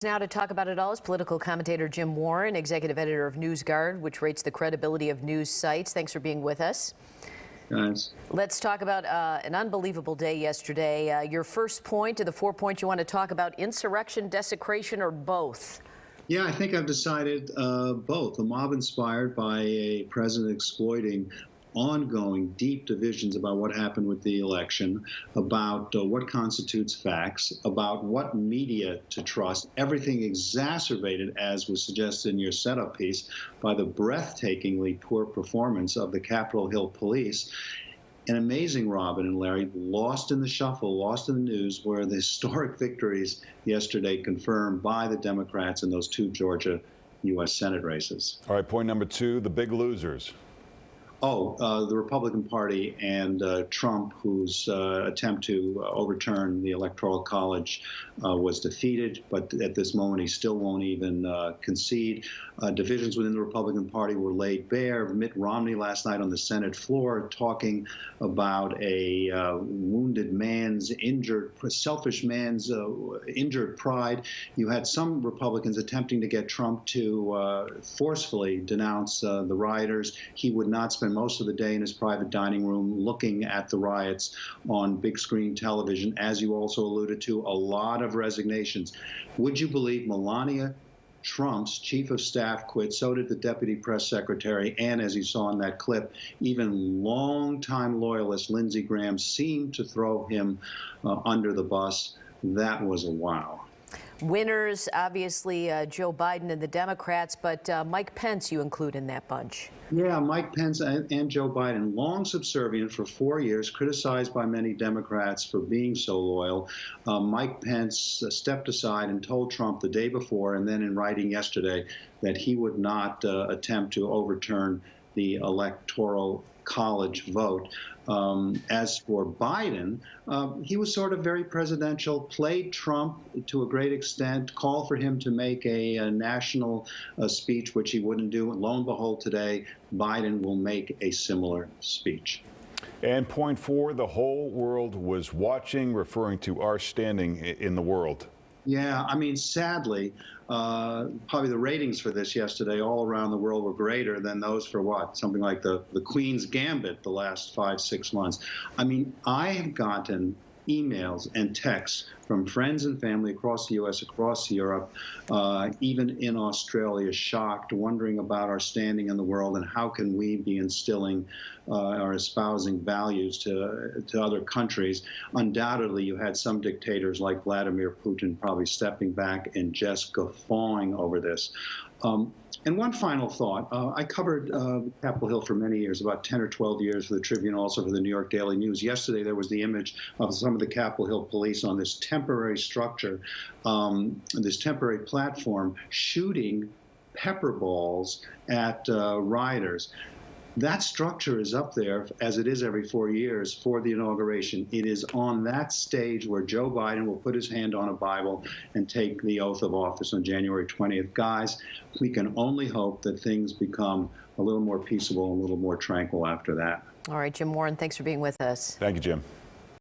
Now to talk about it all is political commentator Jim Warren, executive editor of NewsGuard, which rates the credibility of news sites. Thanks for being with us. Guys. Let's talk about an unbelievable day yesterday. Your first point of the 4 points you want to talk about: insurrection, desecration, or both? Yeah, I think I've decided both. A mob inspired by a president exploiting ongoing deep divisions about what happened with the election, about what constitutes facts, about what media to trust, everything exacerbated, as was suggested in your setup piece, by the breathtakingly poor performance of the Capitol Hill police. An amazing, Robin and Larry, lost in the shuffle, lost in the news, were the historic victories yesterday confirmed by the Democrats in those two Georgia U.S. Senate races. All right, point number two, the big losers. The Republican Party and Trump, whose attempt to overturn the Electoral College was defeated, but at this moment he still won't even concede. Divisions within the Republican Party were laid bare. Mitt Romney last night on the Senate floor talking about a wounded man's selfish man's injured pride. You had some Republicans attempting to get Trump to forcefully denounce the rioters. He would not spend most of the day in his private dining room looking at the riots on big screen television. As you also alluded to, a lot of resignations. Would you believe Melania Trump's chief of staff quit? So did the deputy press secretary. And as you saw in that clip, even longtime loyalist Lindsey Graham seemed to throw him under the bus. That was a wow. Winners, obviously, Joe Biden and the Democrats, but Mike Pence you include in that bunch. Yeah, Mike Pence and Joe Biden, long subservient for 4 years, criticized by many Democrats for being so loyal. Mike Pence stepped aside and told Trump the day before and then in writing yesterday that he would not attempt to overturn the Electoral College vote. As for Biden, he was sort of very presidential, played Trump to a great extent, called for him to make a national speech, which he wouldn't do. Lo and behold, today, Biden will make a similar speech. And point four, the whole world was watching, referring to our standing in the world. Yeah, I mean, sadly, probably the ratings for this yesterday all around the world were greater than those for what? Something like the Queen's Gambit the last 5-6 months. I mean, I have gotten emails and texts from friends and family across the U.S., across Europe, even in Australia, shocked, wondering about our standing in the world and how can we be instilling or espousing values to other countries. Undoubtedly, you had some dictators like Vladimir Putin probably stepping back and just guffawing over this. And one final thought. I covered Capitol Hill for many years, about 10 or 12 years for the Tribune, also for the New York Daily News. Yesterday, there was the image of some of the Capitol Hill police on this temporary structure, this temporary platform, shooting pepper balls at rioters. That structure is up there, as it is every 4 years, for the inauguration. It is on that stage where Joe Biden will put his hand on a Bible and take the oath of office on January 20th. Guys, we can only hope that things become a little more peaceable, a little more tranquil after that. All right, Jim Warren, thanks for being with us. Thank you, Jim.